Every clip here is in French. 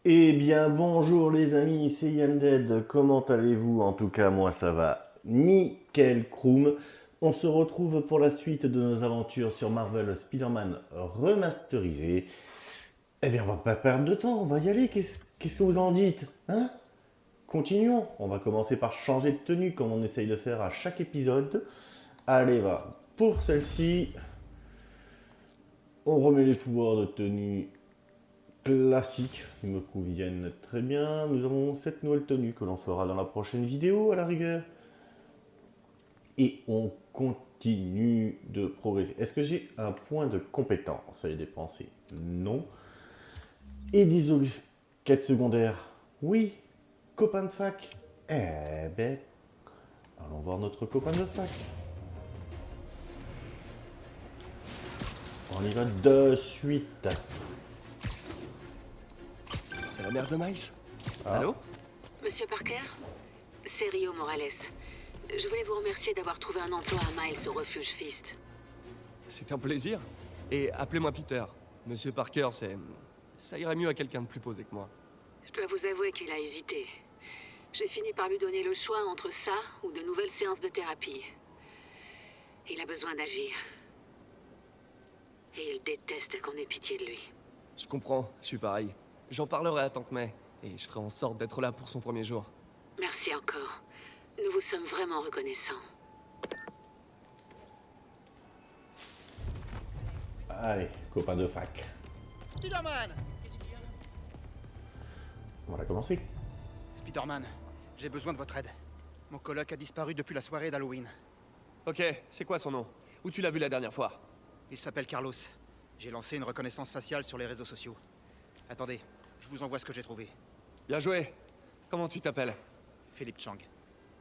Eh bien, bonjour les amis, c'est Yanded. Comment allez-vous? En tout cas, moi ça va nickel chrome. On se retrouve pour la suite de nos aventures sur Marvel Spider-Man remasterisé. Eh bien, on va pas perdre de temps, on va y aller. Qu'est-ce que vous en dites? Hein? Continuons. On va commencer par changer de tenue comme on essaye de faire à chaque épisode. Allez, va. Pour celle-ci, on remet les pouvoirs de tenue classiques qui me conviennent très bien. Nous avons cette nouvelle tenue que l'on fera dans la prochaine vidéo à la rigueur. Et on continue de progresser. Est-ce que j'ai un point de compétence à y dépenser? Non. Et des quêtes secondaires? Oui. Copain de fac? Eh ben, allons voir notre copain de fac. On y va de suite. C'est la mère de Miles. Ah. Allô? Monsieur Parker, c'est Rio Morales. Je voulais vous remercier d'avoir trouvé un emploi à Miles au refuge Fist. C'est un plaisir. Et appelez-moi Peter. Monsieur Parker, ça irait mieux à quelqu'un de plus posé que moi. Je dois vous avouer qu'il a hésité. J'ai fini par lui donner le choix entre ça ou de nouvelles séances de thérapie. Il a besoin d'agir. Et il déteste qu'on ait pitié de lui. Je comprends, je suis pareil. J'en parlerai à Tank May. Et je ferai en sorte d'être là pour son premier jour. Merci encore. Nous vous sommes vraiment reconnaissants. Allez, copain de fac. Spider-Man! On va commencer. Spider-Man, j'ai besoin de votre aide. Mon coloc a disparu depuis la soirée d'Halloween. Ok, c'est quoi son nom? Où tu l'as vu la dernière fois? Il s'appelle Carlos. J'ai lancé une reconnaissance faciale sur les réseaux sociaux. Attendez, je vous envoie ce que j'ai trouvé. Bien joué. Comment tu t'appelles? Philippe Chang.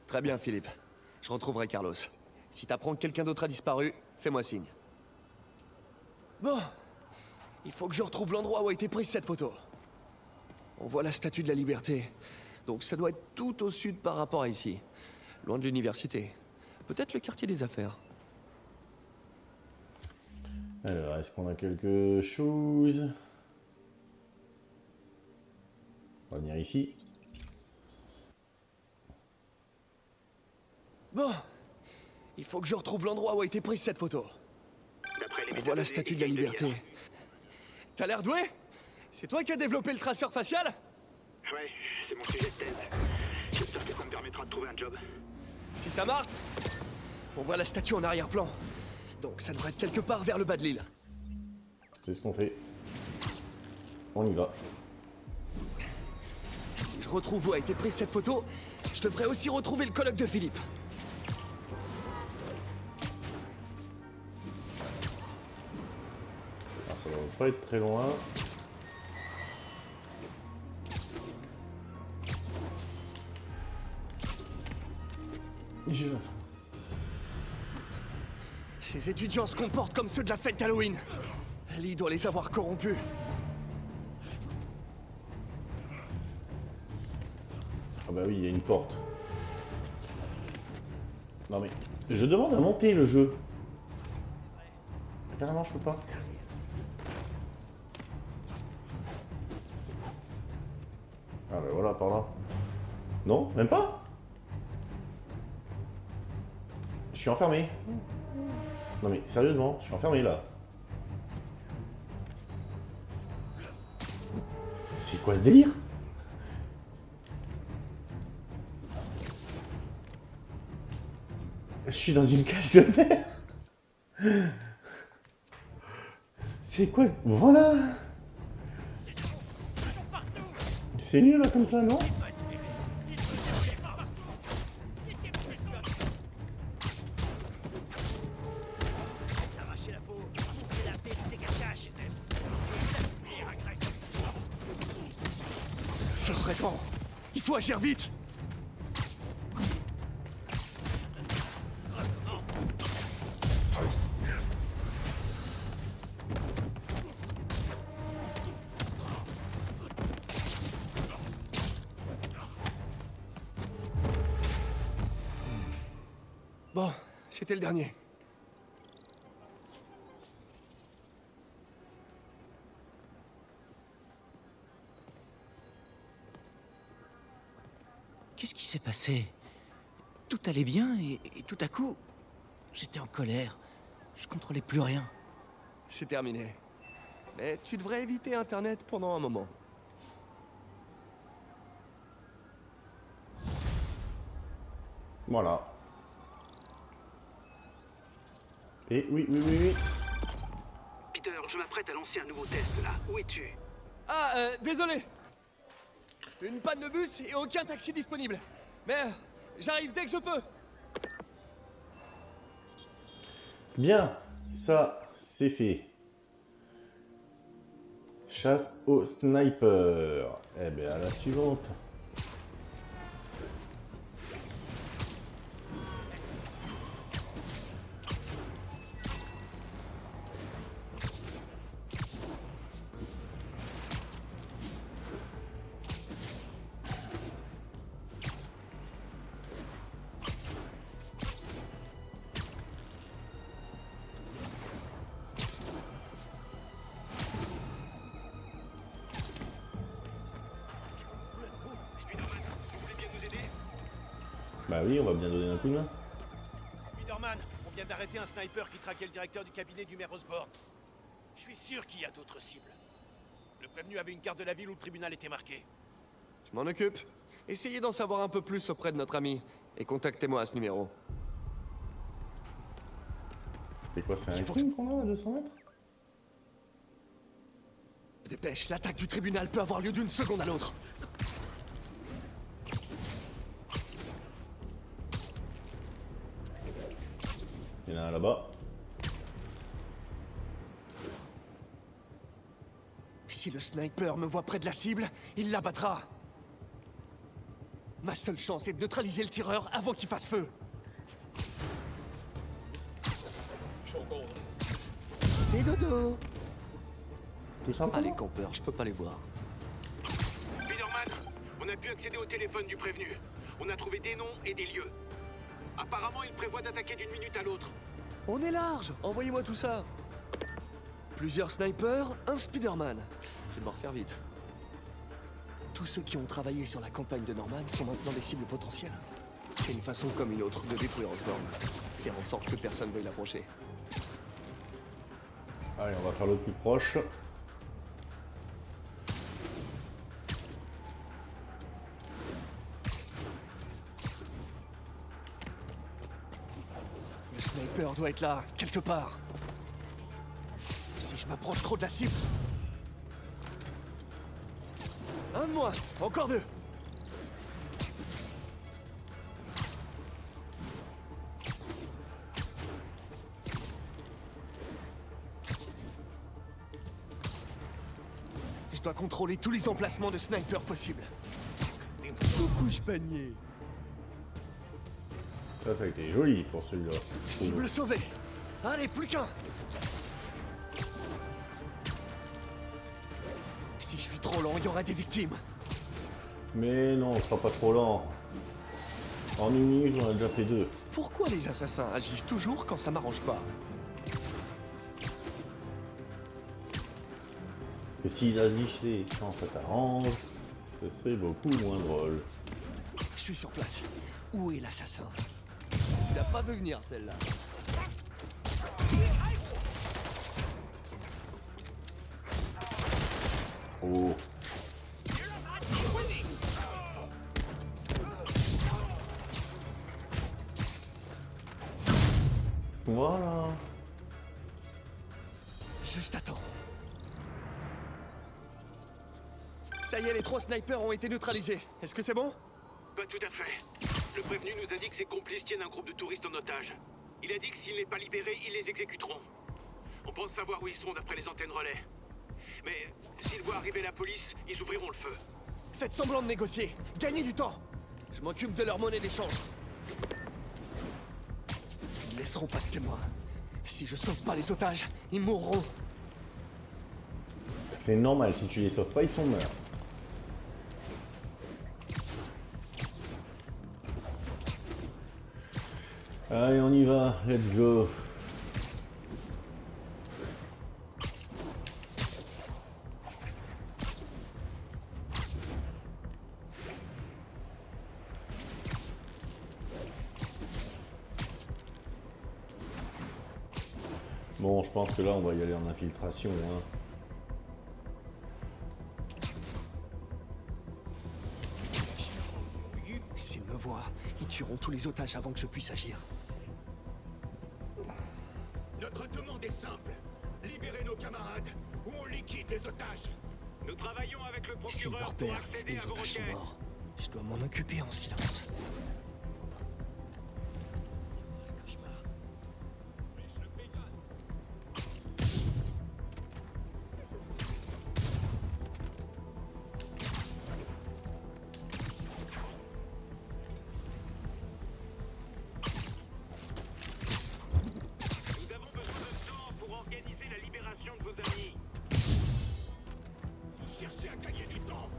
Très bien, Philippe. Je retrouverai Carlos. Si t'apprends que quelqu'un d'autre a disparu, fais-moi signe. Bon. Il faut que je retrouve l'endroit où a été prise cette photo. On voit la Statue de la Liberté. Donc ça doit être tout au sud par rapport à ici. Loin de l'université. Peut-être le quartier des affaires. Alors, est-ce qu'on a quelque chose? On va venir ici. Bon. Il faut que je retrouve l'endroit où a été prise cette photo. On voit la Statue de la Liberté. T'as l'air doué? C'est toi qui as développé le traceur facial? Ouais, c'est mon sujet de thèse. J'espère que ça me permettra de trouver un job. Si ça marche... On voit la statue en arrière-plan. Donc ça devrait être quelque part vers le bas de l'île. C'est ce qu'on fait. On y va. Si je retrouve où a été prise cette photo, je devrais aussi retrouver le colloque de Philippe. Alors, ça va pas être très loin. J'ai la faim. Ces étudiants se comportent comme ceux de la fête d'Halloween. Lee doit les avoir corrompus. Ah bah oui, il y a une porte. Non mais, je demande à monter le jeu. Carrément, je peux pas. Ah bah voilà, par là. Non, même pas. Je suis enfermé. Non mais, sérieusement, je suis enfermé là. C'est quoi ce délire? Je suis dans une cage de verre. C'est quoi ce... Voilà. C'est nul là comme ça, non? Je se répand. Il faut agir vite. Bon, c'était le dernier. Qu'est-ce qui s'est passé? Tout allait bien et tout à coup, j'étais en colère. Je contrôlais plus rien. C'est terminé. Mais tu devrais éviter Internet pendant un moment. Voilà. Et oui, oui, oui, oui. Peter, je m'apprête à lancer un nouveau test, là. Où es-tu? Ah, désolé. Une panne de bus et aucun taxi disponible. Mais j'arrive dès que je peux. Bien, ça, c'est fait. Chasse au sniper. Eh bien, à la suivante. Bah oui, on va bien donner un coup de main. Spider-Man, on vient d'arrêter un sniper qui traquait le directeur du cabinet du maire Osborn. Je suis sûr qu'il y a d'autres cibles. Le prévenu avait une carte de la ville où le tribunal était marqué. Je m'en occupe. Essayez d'en savoir un peu plus auprès de notre ami. Et contactez-moi à ce numéro. C'est quoi, c'est un crime qu'on a à 200 mètres? Dépêche, l'attaque du tribunal peut avoir lieu d'une seconde à l'autre. Il y en a un là-bas. Si le sniper me voit près de la cible, il l'abattra. Ma seule chance est de neutraliser le tireur avant qu'il fasse feu. Et dodo. Tout simplement. Ah, les campeurs, je peux pas les voir. Spider-Man, on a pu accéder au téléphone du prévenu. On a trouvé des noms et des lieux. Apparemment, il prévoit d'attaquer d'une minute à l'autre. On est large. Envoyez-moi tout ça. Plusieurs snipers, un Spider-Man. Je vais devoir faire vite. Tous ceux qui ont travaillé sur la campagne de Norman sont maintenant des cibles potentielles. C'est une façon comme une autre de détruire Osborn. Faire en sorte que personne veuille l'approcher. Allez, on va faire l'autre plus proche. Le sniper doit être là, quelque part. Si je m'approche trop de la cible... Un de moins, encore deux. Je dois contrôler tous les emplacements de sniper possibles. Couche panier. Ça a été joli pour celui-là. Cible sauvée. Allez, plus qu'un. Si je suis trop lent, il y aura des victimes. Mais non, on sera pas trop lent. En une minute, on a déjà fait 2. Pourquoi les assassins agissent toujours quand ça m'arrange pas? Parce que s'ils agissaient quand ça t'arrange, ce serait beaucoup moins drôle. Je suis sur place. Où est l'assassin? Tu l'as pas vu venir, celle-là. Oh. Voilà. Juste attends. Ça y est, les 3 snipers ont été neutralisés. Est-ce que c'est bon? Pas tout à fait. Le prévenu nous a dit que ses complices tiennent un groupe de touristes en otage. Il a dit que s'il n'est pas libéré, ils les exécuteront. On pense savoir où ils sont d'après les antennes relais. Mais s'ils voient arriver la police, ils ouvriront le feu. Faites semblant de négocier. Gagnez du temps. Je m'occupe de leur monnaie d'échange. Ils laisseront pas de témoins. Si je sauve pas les otages, ils mourront. C'est normal, si tu les sauves pas, ils sont morts. Allez, on y va, let's go. Bon, je pense que là, on va y aller en infiltration. Hein. S'ils me voient, ils tueront tous les otages avant que je puisse agir. Notre demande est simple. Libérez nos camarades ou on liquide les otages. Nous travaillons avec le S'ils me procureur pour repèrent, accéder les à vos otages sont requêtes. morts. Je dois m'en occuper en silence. Nous avons besoin de temps pour organiser la libération de vos amis. Vous cherchez à gagner du temps.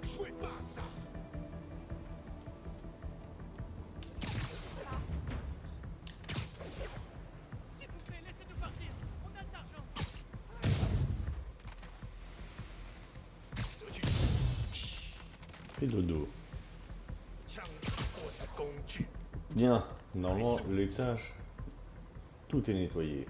Jouez pas à ça. S'il vous plaît, laissez-nous partir. On a de l'argent. Fais dodo. Bien, normalement, l'étage, tout est nettoyé.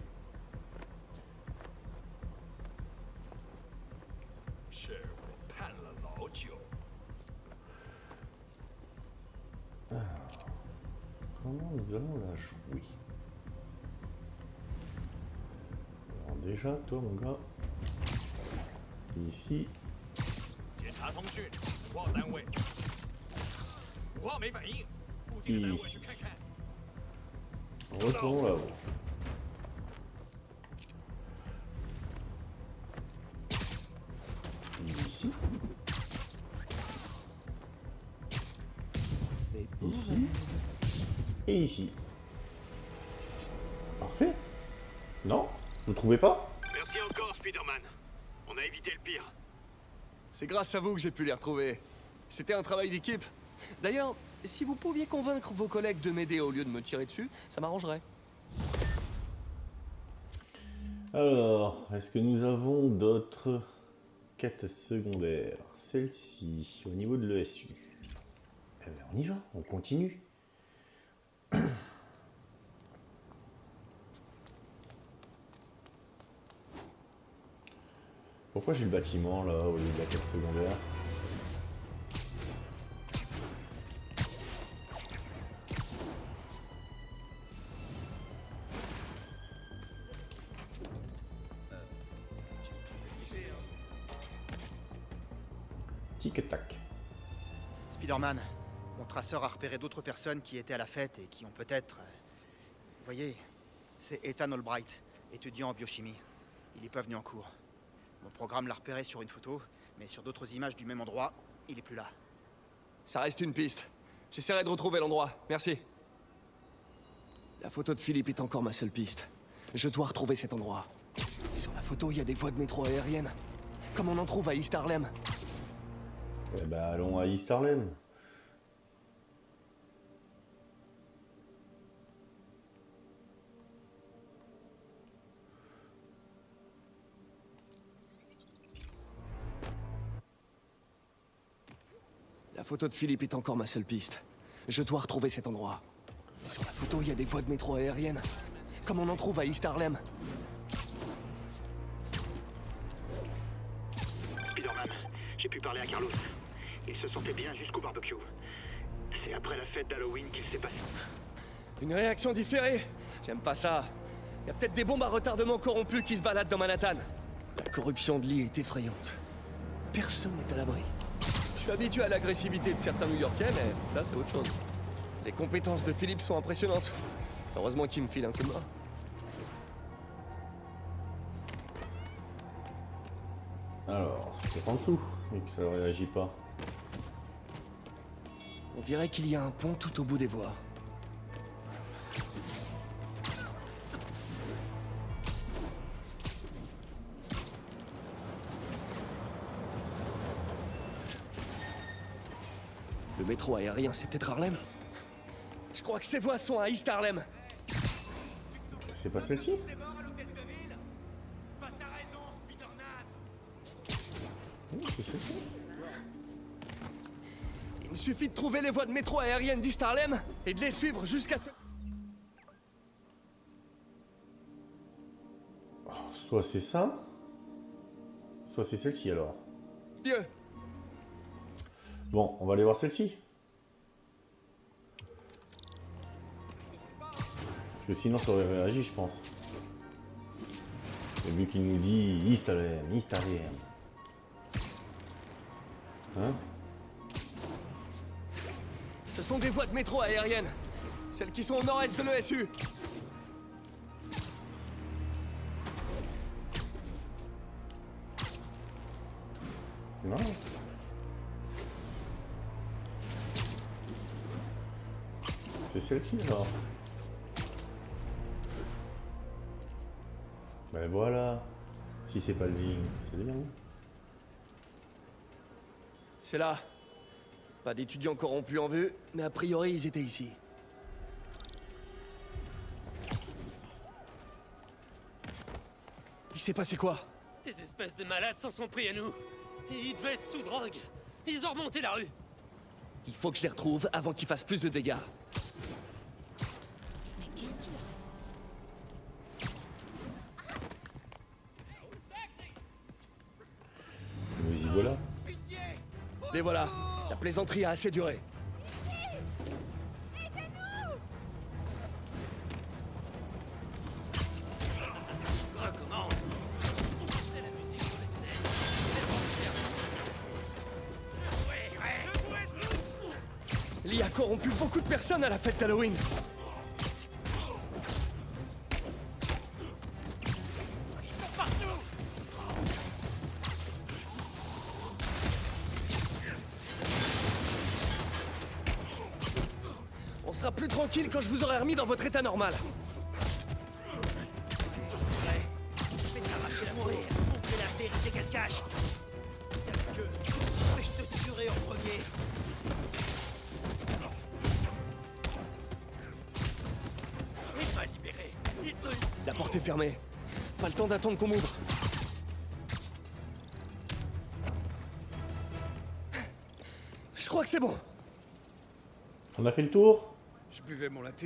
Alors, comment nous allons la jouer? Alors déjà, toi mon gars, ici, 检查通讯，五号单位。5号没反应，附近的单位去看看。 retournons là-haut. Ici. Ici. Et ici. Parfait. Non? Vous trouvez pas? Merci encore, Spider-Man. On a évité le pire. C'est grâce à vous que j'ai pu les retrouver. C'était un travail d'équipe. D'ailleurs, si vous pouviez convaincre vos collègues de m'aider au lieu de me tirer dessus, ça m'arrangerait. Alors, est-ce que nous avons d'autres quêtes secondaires? Celle-ci, au niveau de l'ESU. Eh bien, on y va, on continue. Pourquoi j'ai le bâtiment là au lieu de la quête secondaire? Tic-tac. Spider-Man, mon traceur a repéré d'autres personnes qui étaient à la fête et qui ont peut-être... Vous voyez, c'est Ethan Albright, étudiant en biochimie. Il est pas venu en cours. Mon programme l'a repéré sur une photo, mais sur d'autres images du même endroit, il est plus là. Ça reste une piste. J'essaierai de retrouver l'endroit. Merci. La photo de Philippe est encore ma seule piste. Je dois retrouver cet endroit. Sur la photo, il y a des voies de métro aériennes. Comme on en trouve à East Harlem. Eh ben, allons à East Harlem. La photo de Philippe est encore ma seule piste. Je dois retrouver cet endroit. Sur la photo, il y a des voies de métro aériennes. Comme on en trouve à East Harlem. Spider-Man, j'ai pu parler à Carlos. Il se sentait bien jusqu'au barbecue. C'est après la fête d'Halloween qu'il s'est passé. Une réaction différée. J'aime pas ça. Il y a peut-être des bombes à retardement corrompues qui se baladent dans Manhattan. La corruption de Lee est effrayante. Personne n'est à l'abri. Je suis habitué à l'agressivité de certains New-Yorkais, mais là c'est autre chose. Les compétences de Philippe sont impressionnantes. Heureusement qu'il me file un coup de main. Alors, c'est peut-être en dessous, et que ça ne réagit pas. On dirait qu'il y a un pont tout au bout des voies. Le métro aérien, c'est peut-être Harlem? Je crois que ces voies sont à East Harlem. C'est pas celle-ci? C'est mort à l'hôtel de ville. Pas ta raison, Spider-Man. Oui, c'est celle-ci. Il me suffit de trouver les voies de métro aériennes d'East Harlem et de les suivre jusqu'à ce... soit c'est ça, soit c'est celle-ci alors. Dieu. Bon, on va aller voir celle-ci. Parce que sinon ça aurait réagi, je pense. Et vu qu'il nous dit Istarem, Istarem. Hein? Ce sont des voies de métro aériennes. Celles qui sont au nord-est de l'ESU. Non. C'est celle-ci alors. Ben voilà. Si c'est pas le digne, c'est bien. C'est là. Pas d'étudiants corrompus en vue, mais a priori ils étaient ici. Il s'est passé quoi? Des espèces de malades s'en sont pris à nous. Ils devaient être sous drogue. Ils ont remonté la rue. Il faut que je les retrouve avant qu'ils fassent plus de dégâts. Nous y voilà. Les voilà. La plaisanterie a assez duré. Lee a corrompu beaucoup de personnes à la fête d'Halloween. On sera plus tranquille quand je vous aurai remis dans votre état normal. Je vais t'arracher la mourir. Montrer la vérité qu'elle cache. Je vais te tuer en premier. Il m'a libéré. Il te... La porte est fermée. Pas le temps d'attendre qu'on m'ouvre. Je crois que c'est bon. On a fait le tour. Je buvais mon latte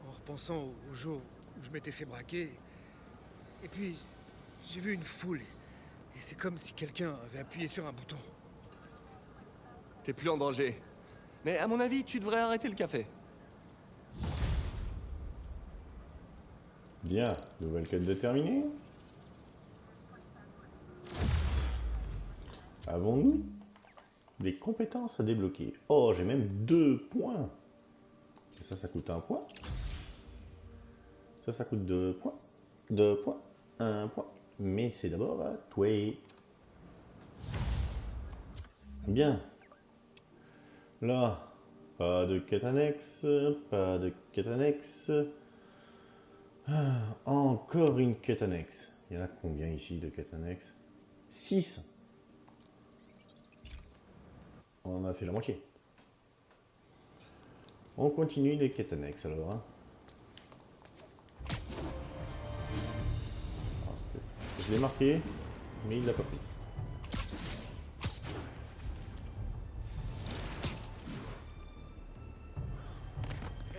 en repensant au jour où je m'étais fait braquer. Et puis, j'ai vu une foule. Et c'est comme si quelqu'un avait appuyé sur un bouton. T'es plus en danger. Mais à mon avis, tu devrais arrêter le café. Bien, nouvelle quête déterminée. Avons-nous des compétences à débloquer? Oh, j'ai même 2 points. Et ça coûte 1 point. Ça coûte 2 points. 2 points. 1 point. Mais c'est d'abord à toi. Bien. Là, pas de quête annexe. Pas de quête annexe. Ah, encore une quête annexe. Il y en a combien ici de quêtes annexes? 6. On en a fait la moitié. On continue les quêtes annexes alors. Hein. Je l'ai marqué, mais il l'a pas pris.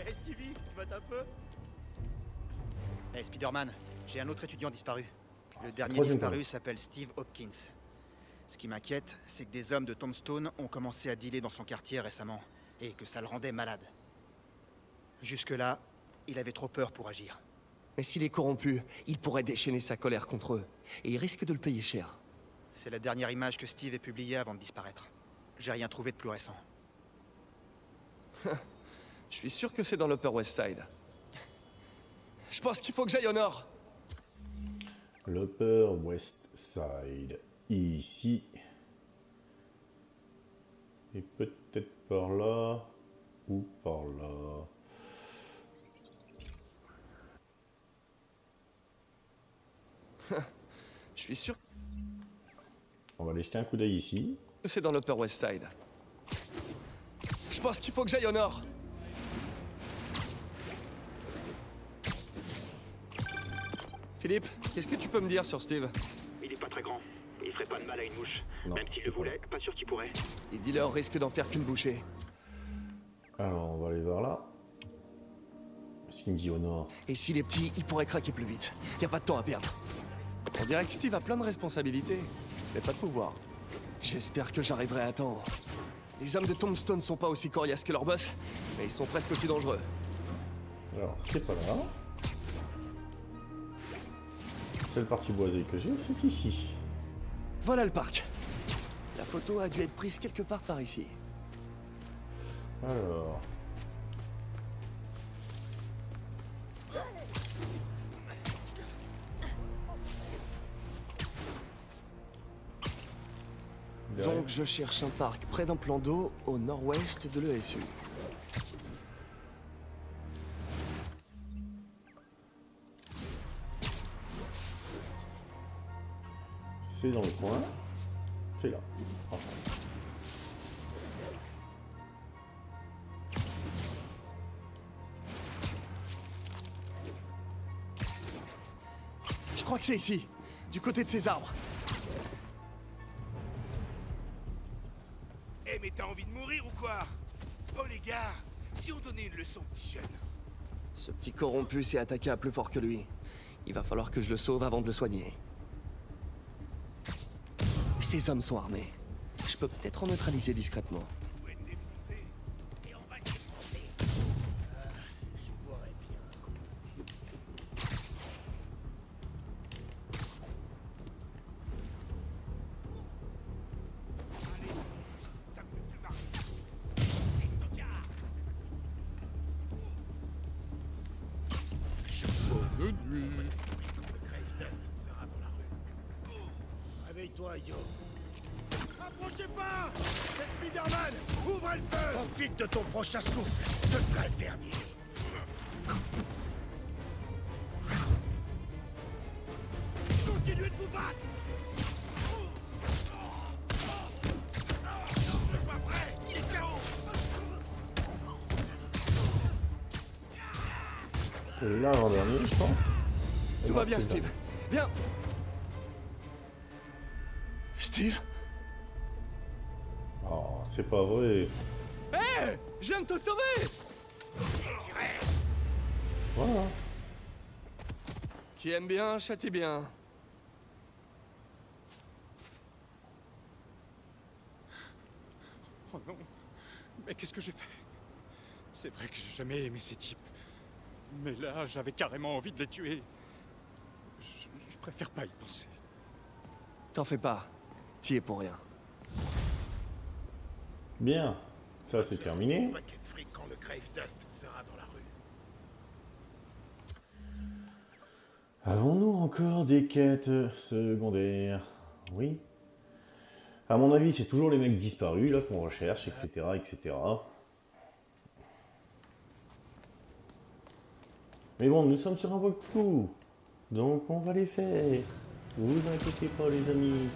Hey Stevie, tu votes un peu? Hey Spider-Man, j'ai un autre étudiant disparu. Le dernier troisième disparu point. s'appelle Steve Hopkins. Ce qui m'inquiète, c'est que des hommes de Tombstone ont commencé à dealer dans son quartier récemment, et que ça le rendait malade. Jusque-là, il avait trop peur pour agir. Mais s'il est corrompu, il pourrait déchaîner sa colère contre eux. Et il risque de le payer cher. C'est la dernière image que Steve ait publiée avant de disparaître. J'ai rien trouvé de plus récent. Je suis sûr que c'est dans l'Upper West Side. Je pense qu'il faut que j'aille au nord. L'Upper West Side. Ici. Et peut-être par là. Ou par là. Je suis sûr On va aller jeter un coup d'œil ici. que c'est dans l'Upper West Side. Je pense qu'il faut que j'aille au nord. Philippe, qu'est-ce que tu peux me dire sur Steve? Il est pas très grand. Il ferait pas de mal à une mouche. Non, Même s'il c'est le pas voulait, pas sûr qu'il pourrait. Les dealers risquent d'en faire qu'une bouchée. Alors, on va aller vers là. Ce qu'il me dit au nord. Et s'il est petit, il pourrait craquer plus vite. Y a pas de temps à perdre. On dirait que Steve a plein de responsabilités, mais pas de pouvoir. J'espère que j'arriverai à temps. Les hommes de Tombstone sont pas aussi coriaces que leur boss, mais ils sont presque aussi dangereux. Alors, c'est pas là. Cette partie boisée que j'ai, c'est ici. Voilà le parc. La photo a dû être prise quelque part par ici. Alors... Donc je cherche un parc près d'un plan d'eau au nord-ouest de l'ESU. C'est dans le coin. C'est là, en face. Je crois que c'est ici, du côté de ces arbres. Eh mais t'as envie de mourir ou quoi? Oh les gars, si on donnait une leçon au petit jeune. Ce petit corrompu s'est attaqué à plus fort que lui. Il va falloir que je le sauve avant de le soigner. Ces hommes sont armés. Je peux peut-être en neutraliser discrètement. Vous êtes défoncé et on va te défoncer. Je boirais bien. Allez, ça me fait plus marrer. Estocard. De nuit. Le Grave Dust sera dans la rue. Réveille-toi, idiot. Approchez pas! C'est Spider-Man! Ouvre le feu! Profite de ton prochain souffle, ce sera le dernier. Continuez de vous battre! C'est pas vrai! Il est KO! Et là, l'avant-dernier, je pense. Tout va bien, Steve. Viens. Steve? Oh, c'est pas vrai. Hé! Je viens de te sauver! Voilà. Qui aime bien, châtie bien. Oh non! Mais qu'est-ce que j'ai fait? C'est vrai que j'ai jamais aimé ces types. Mais là, j'avais carrément envie de les tuer. Je préfère pas y penser. T'en fais pas. T'y es pour rien. Bien. Ça, c'est terminé. Paquet de fric quand le Grave Dust sera dans la rue. Avons-nous encore des quêtes secondaires? Oui. À mon avis, c'est toujours les mecs disparus, là, qu'on recherche, etc., etc. Mais bon, nous sommes sur un walkthrough. Donc, on va les faire. Vous inquiétez pas, les amis.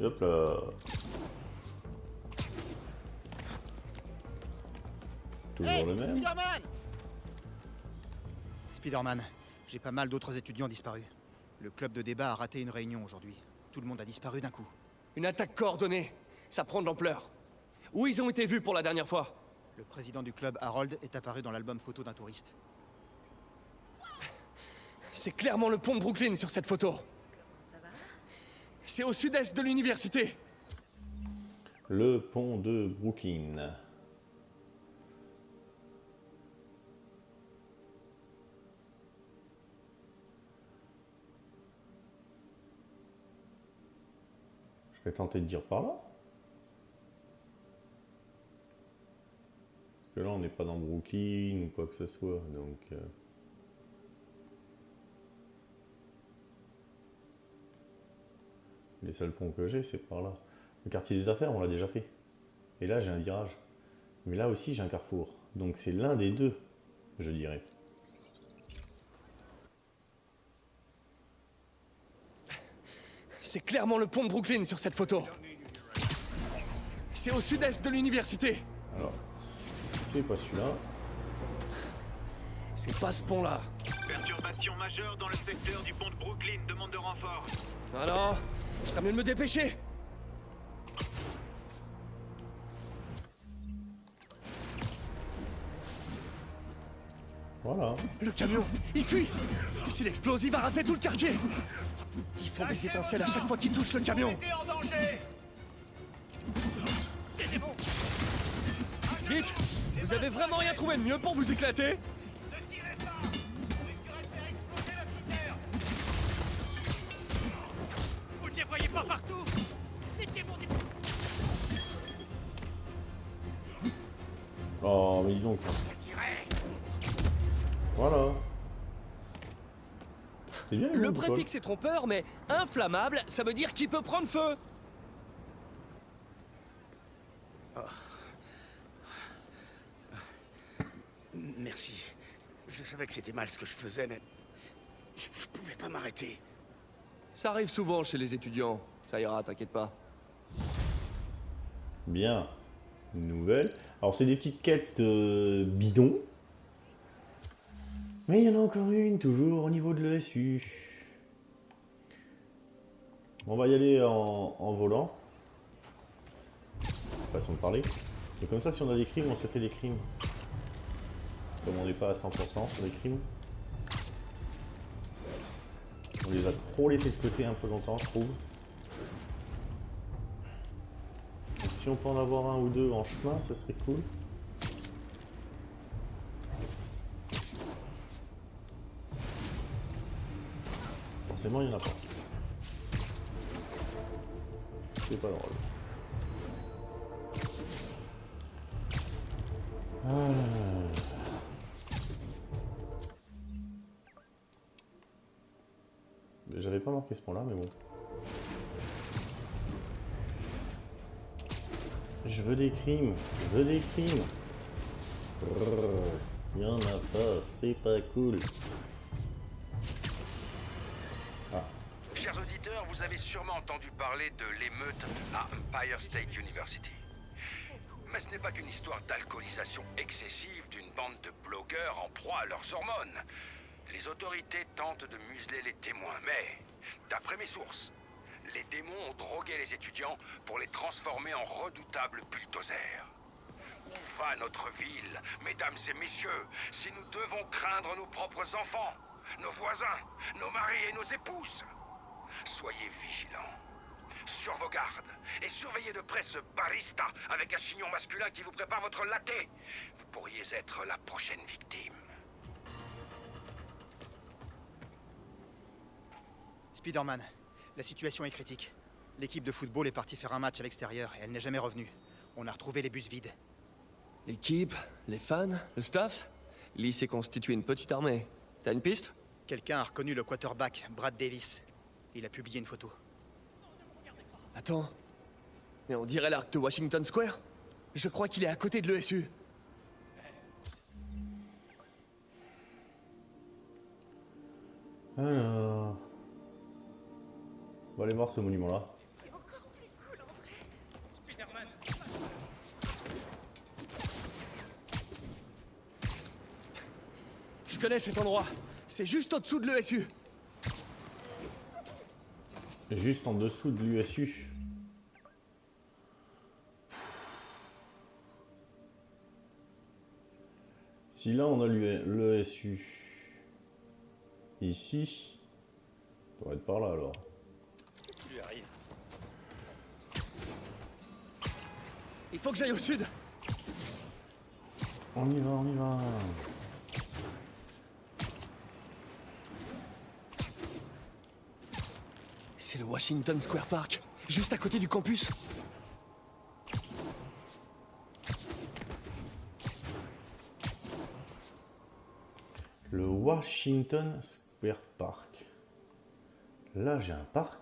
Hop là. Toujours le même. Spider-Man! Spider-Man, j'ai pas mal d'autres étudiants disparus. Le club de débat a raté une réunion aujourd'hui. Tout le monde a disparu d'un coup. Une attaque coordonnée. Ça prend de l'ampleur. Où ils ont été vus pour la dernière fois? Le président du club, Harold, est apparu dans l'album photo d'un touriste. C'est clairement le pont de Brooklyn sur cette photo. C'est au sud-est de l'université. Le pont de Brooklyn. Je vais tenter de dire par là. Parce que là, on n'est pas dans Brooklyn ou quoi que ce soit, donc... Les seuls ponts que j'ai, c'est par là. Le quartier des affaires, on l'a déjà fait. Et là, j'ai un virage. Mais là aussi, j'ai un carrefour. Donc c'est l'un des deux, je dirais. C'est clairement le pont de Brooklyn sur cette photo. C'est au sud-est de l'université. Alors, c'est pas celui-là. C'est pas ce pont-là. Perturbation majeure dans le secteur du pont de Brooklyn. Demande de renfort. Alors, je serais mieux de me dépêcher. Voilà. Le camion, il fuit. S'il explose, il va raser tout le quartier. Ils font des étincelles à chaque fois qu'ils touchent le camion. Vite! Vous avez vraiment rien trouvé de mieux pour vous éclater? Vous ne les voyez pas partout. Les démons des... Oh, mais dis donc. Voilà. C'est bien, Le préfixe est trompeur, mais inflammable, ça veut dire qu'il peut prendre feu. Merci. Je savais que c'était mal ce que je faisais, mais... Je pouvais pas m'arrêter. Ça arrive souvent chez les étudiants. Ça ira, t'inquiète pas. Bien. Une nouvelle. Alors, c'est des petites quêtes bidons. Mais il y en a encore une, toujours au niveau de l'ESU. On va y aller en volant. Façon de parler. Et comme ça, si on a des crimes, on se fait des crimes. Comme on n'est pas à 100% sur les crimes. On les a trop laissés de côté un peu longtemps, je trouve. Donc, si on peut en avoir un ou deux en chemin, ce serait cool. Forcément, il n'y en a pas. C'est pas drôle. J'avais pas marqué ce point-là, mais bon. Je veux des crimes. Je veux des crimes. Il y en a pas. C'est pas cool. Chers auditeurs, vous avez sûrement entendu parler de l'émeute à Empire State University. Mais ce n'est pas qu'une histoire d'alcoolisation excessive d'une bande de blogueurs en proie à leurs hormones. Les autorités tentent de museler les témoins, mais, d'après mes sources, les démons ont drogué les étudiants pour les transformer en redoutables bulldozers. Où va notre ville, mesdames et messieurs, si nous devons craindre nos propres enfants, nos voisins, nos maris et nos épouses? Soyez vigilants, sur vos gardes, et surveillez de près ce barista avec un chignon masculin qui vous prépare votre latte. Vous pourriez être la prochaine victime. Spider-Man, la situation est critique. L'équipe de football est partie faire un match à l'extérieur et elle n'est jamais revenue. On a retrouvé les bus vides. L'équipe, les fans, le staff. Lee s'est constitué une petite armée. T'as une piste? Quelqu'un a reconnu le quarterback, Brad Davis. Il a publié une photo. Attends. Mais on dirait l'arc de Washington Square? Je crois qu'il est à côté de l'ESU. Alors... On va aller voir ce monument-là. Je connais cet endroit. C'est juste au-dessous de l'ESU. Juste en dessous de l'USU. Si là on a l'ESU ici, ça doit être par là alors. Qu'est-ce qui lui arrive? Il faut que j'aille au sud. On y va, on y va. C'est le Washington Square Park, juste à côté du campus. Le Washington Square Park. Là j'ai un parc.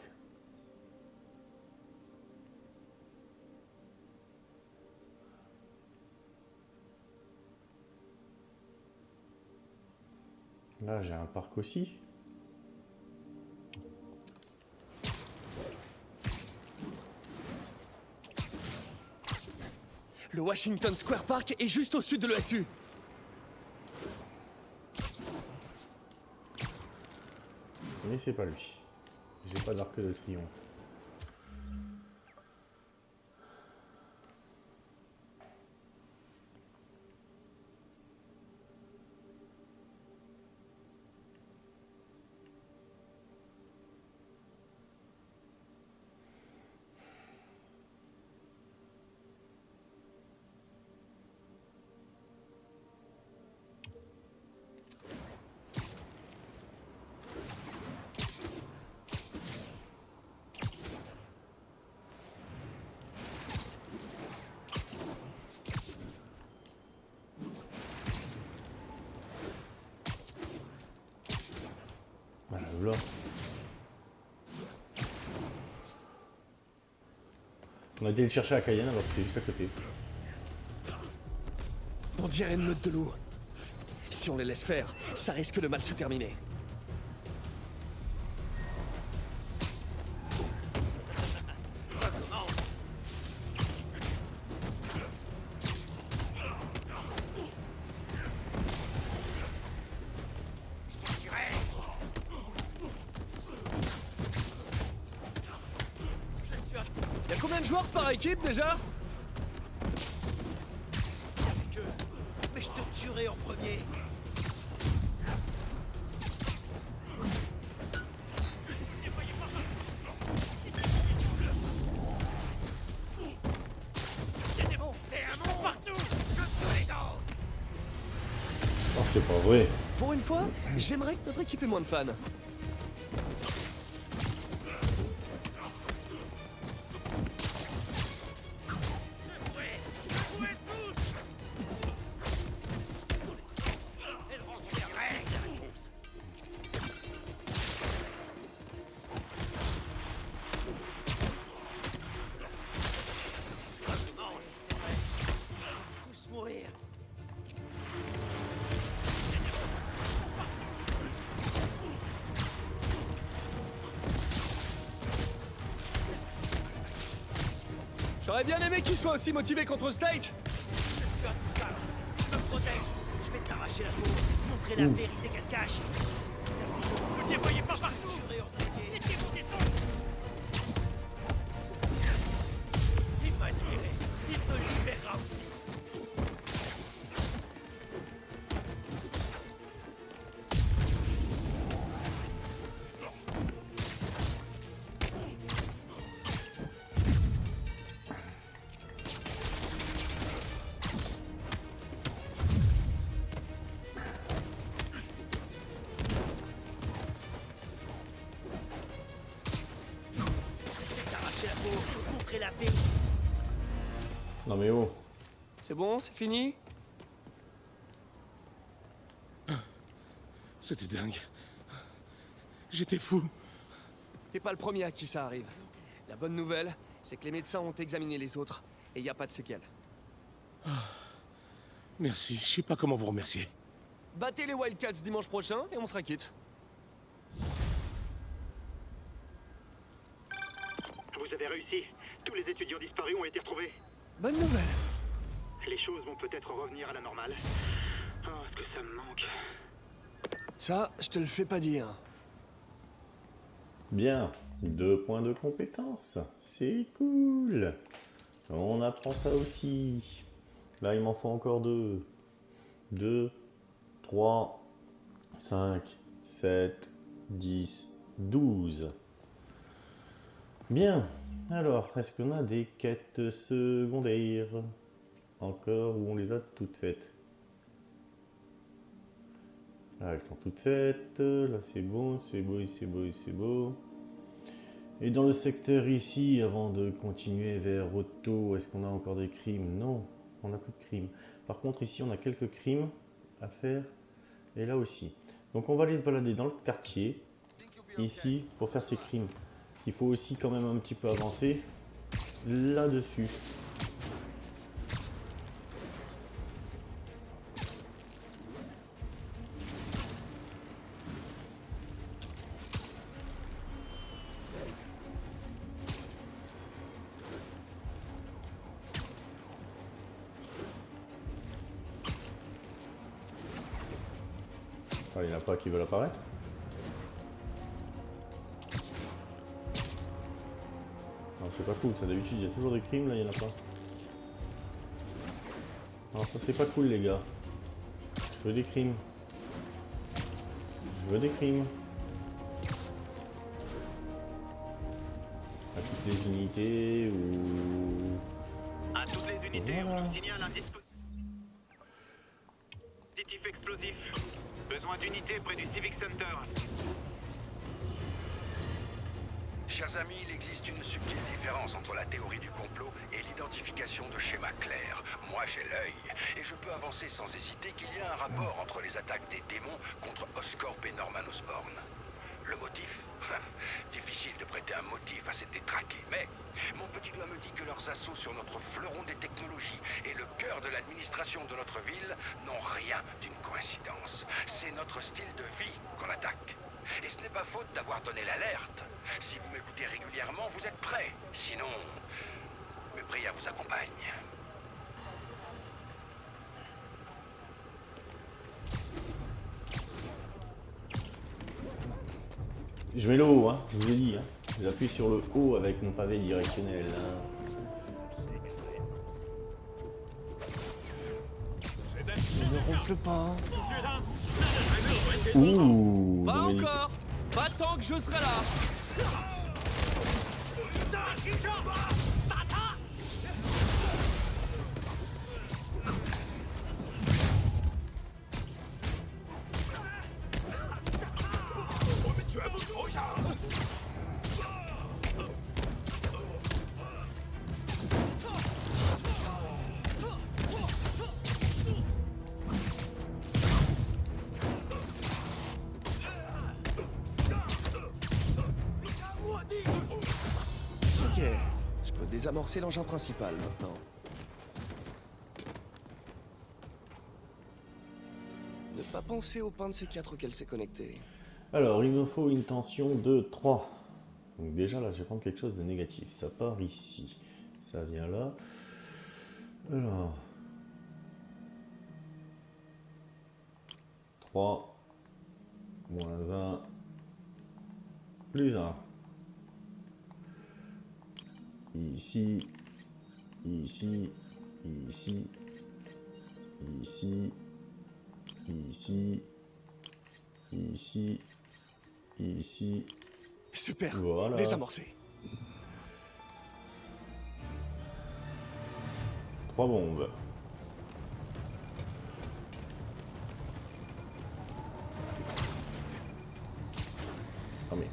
Là j'ai un parc aussi. Le Washington Square Park est juste au sud de l'ESU. Mais c'est pas lui. J'ai pas d'arc de triomphe. Voilà, voilà. On a été le chercher à Cayenne alors que c'est juste à côté. On dirait une meute de loups. Si on les laisse faire, ça risque de mal se terminer. Y'a combien de joueurs par équipe déjà? Mais je te tuerai en premier. Oh, c'est pas vrai. Pour une fois, j'aimerais que notre équipe ait moins de fans. Tous mourir. J'aurais bien aimé qu'ils soient aussi motivés contre State. Je me protège. Je vais t'arracher la peau. Montrer la vérité qu'elle cache. Ne les voyez pas partout. Laissez-vous descendre. Il m'a libéré. Il te libérera aussi. Montrer la vérité. Non mais oh. C'est bon, c'est fini? C'était dingue. J'étais fou. T'es pas le premier à qui ça arrive. La bonne nouvelle, c'est que les médecins ont examiné les autres et y a pas de séquelles. Merci, je sais pas comment vous remercier. Battez les Wildcats dimanche prochain et on sera quitte. Vous avez réussi. Tous les étudiants disparus ont été retrouvés. Bonne nouvelle. Les choses vont peut-être revenir à la normale. Oh, est-ce que ça me manque? Ça, je te le fais pas dire. Bien, 2 points de compétence, c'est cool. On apprend ça aussi. Là, il m'en faut encore 2. 2, 3, 5, 7, 10, 12. Bien, alors, est-ce qu'on a des quêtes secondaires? Encore, ou on les a toutes faites? Là, elles sont toutes faites. Là, c'est beau, c'est beau, c'est beau, c'est beau. Et dans le secteur ici, avant de continuer vers Otto, est-ce qu'on a encore des crimes? Non, on n'a plus de crimes. Par contre, ici, on a quelques crimes à faire. Et là aussi. Donc, on va aller se balader dans le quartier, ici, pour faire ces crimes. Il faut aussi quand même un petit peu avancer là-dessus. Ah, il n'y en a pas qui veulent apparaître. Non, c'est pas cool ça, d'habitude il y a toujours des crimes, là il n'y en a pas. Non, ça c'est pas cool les gars. Je veux des crimes. Je veux des crimes. À toutes les unités ou... À toutes les unités, Voilà. on nous signale un dispositif explosif. Besoin d'unités près du Civic Center. Chers amis, il existe une subtile différence entre la théorie du complot et l'identification de schémas clairs. Moi, j'ai l'œil, et je peux avancer sans hésiter qu'il y a un rapport entre les attaques des démons contre Oscorp et Norman Osborn. apporter un motif à ces détraqués. Mais mon petit doigt me dit que leurs assauts sur notre fleuron des technologies et le cœur de l'administration de notre ville n'ont rien d'une coïncidence. C'est notre style de vie qu'on attaque. Et ce n'est pas faute d'avoir donné l'alerte. Si vous m'écoutez régulièrement, vous êtes prêts. Sinon, mes prières vous accompagnent. Je mets le haut, hein, je vous ai dit. Hein. J'appuie sur le haut avec mon pavé directionnel. Hein. Ne ronfle pas. Ouh, Pas Dominique. encore. Pas tant que je serai là. Ok, je peux désamorcer l'engin principal maintenant. Ne pas penser au pain de C4 auquel c'est connecté. Alors, il me faut une tension de 3. Donc déjà, là, je vais prendre quelque chose de négatif. Ça part ici. Ça vient là. Alors... 3, moins 1, plus 1. Ici, ici, ici, ici, ici, ici, ici. Super, voilà. désamorcé. 3 bombes. Ah mais...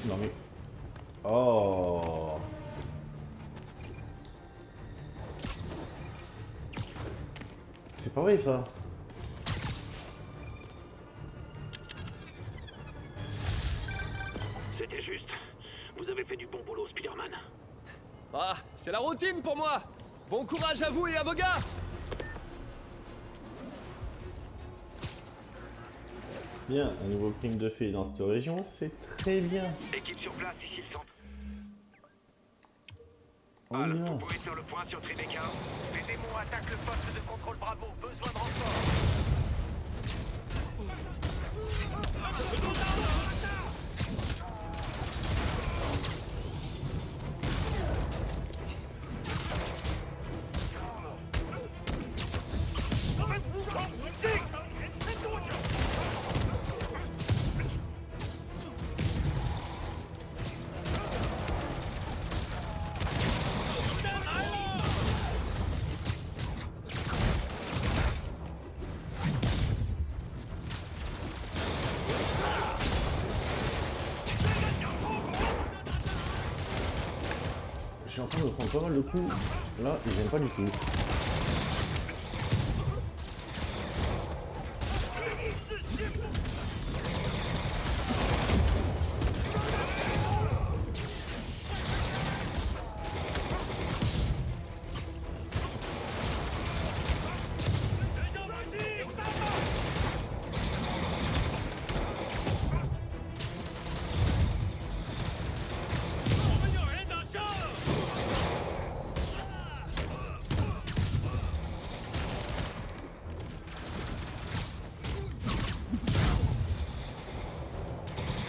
Non mais... Oh. C'est pas vrai ça. C'était juste. Vous avez fait du bon boulot, Spider-Man. Ah, c'est la routine pour moi. Bon courage à vous et à vos gars. Bien, un nouveau crime de fait dans cette région, c'est très bien. Équipe sur place, ici le centre. On y va. Vous pouvez faire le point sur Tribeca. Les démons attaquent le poste de contrôle Bravo. Besoin de renfort. Je suis en train de prendre pas mal de coups. Là, ils viennent pas du tout.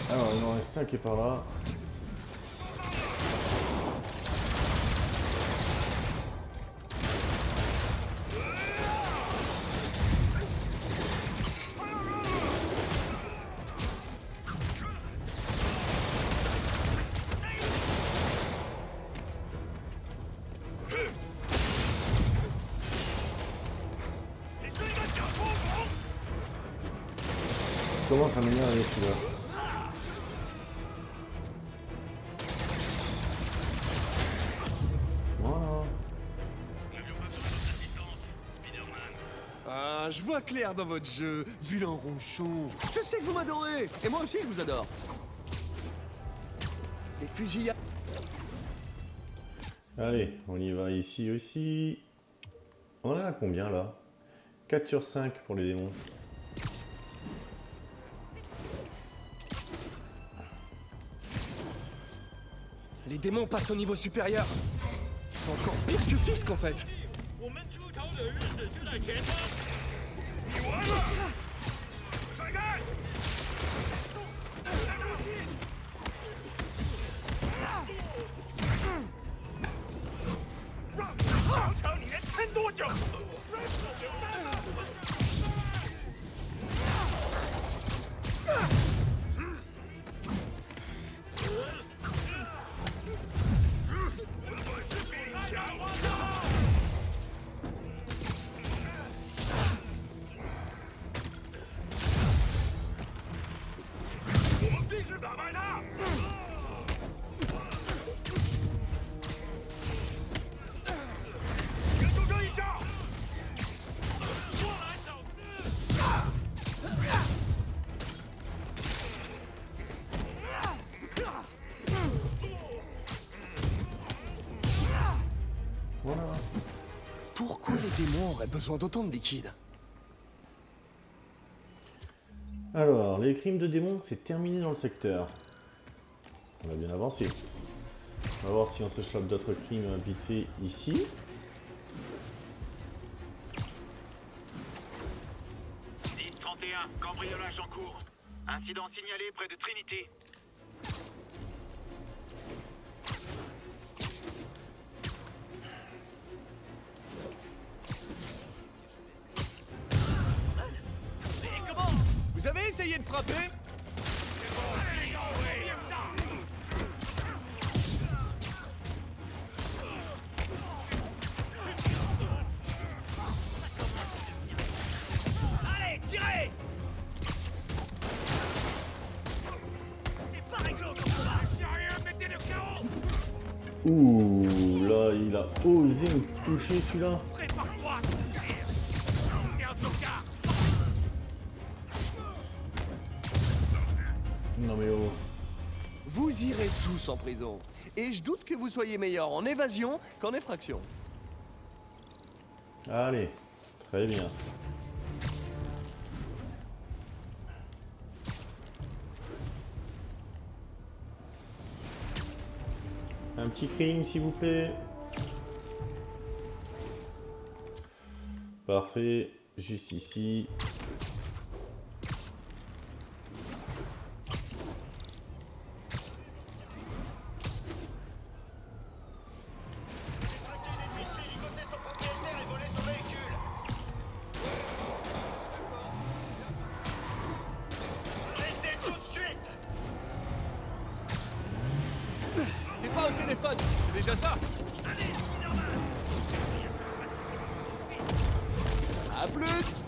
Alors, il en reste un qui est par là. commence à m'énerver celui-là. Voilà. Ah, je vois clair dans votre jeu, vilain ronchon. Je sais que vous m'adorez, et moi aussi je vous adore. Les fusils... Allez, on y va ici aussi. On en a combien là? 4 sur 5 pour les démons. Les démons passent au niveau supérieur. Ils sont encore pires que Fisk en fait. Voilà. Pourquoi les démons auraient besoin d'autant de liquide? Alors, les crimes de démons, c'est terminé dans le secteur. On a bien avancé. On va voir si on se chope d'autres crimes vite fait ici. Site 31, cambriolage en cours. Incident signalé près de Trinity. Vous avez essayé de frapper? Allez, tirez! C'est pas réglo comme combat! Sérieux, mettez le chaos! Ouh, là, il a osé me toucher celui-là. Prépare-toi! Garde ton cas! Non mais oh. Vous irez tous en prison. Et je doute que vous soyez meilleur en évasion qu'en effraction. Allez, très bien. Un petit crime, s'il vous plaît. Parfait, juste ici. T'es pas au téléphone, c'est déjà ça. À plus.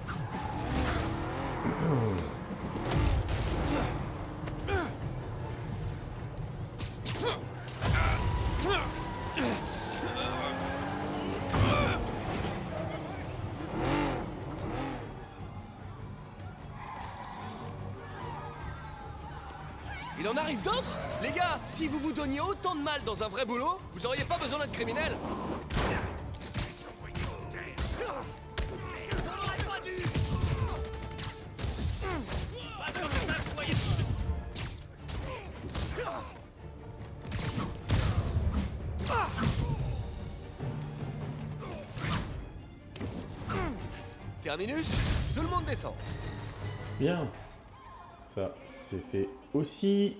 Il en arrive d'autres? Les gars, si vous vous donniez autant de mal dans un vrai boulot, vous auriez pas besoin d'être criminel. Terminus, tout le monde descend. Bien. Ça, c'est fait aussi.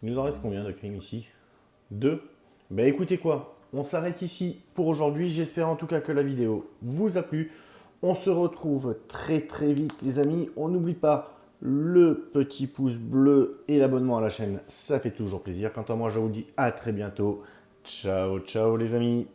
Il nous en reste combien de crimes ici? 2. Bah écoutez quoi, on s'arrête ici pour aujourd'hui. J'espère en tout cas que la vidéo vous a plu. On se retrouve très très vite les amis. On n'oublie pas le petit pouce bleu et l'abonnement à la chaîne. Ça fait toujours plaisir. Quant à moi, je vous dis à très bientôt. Ciao, ciao les amis.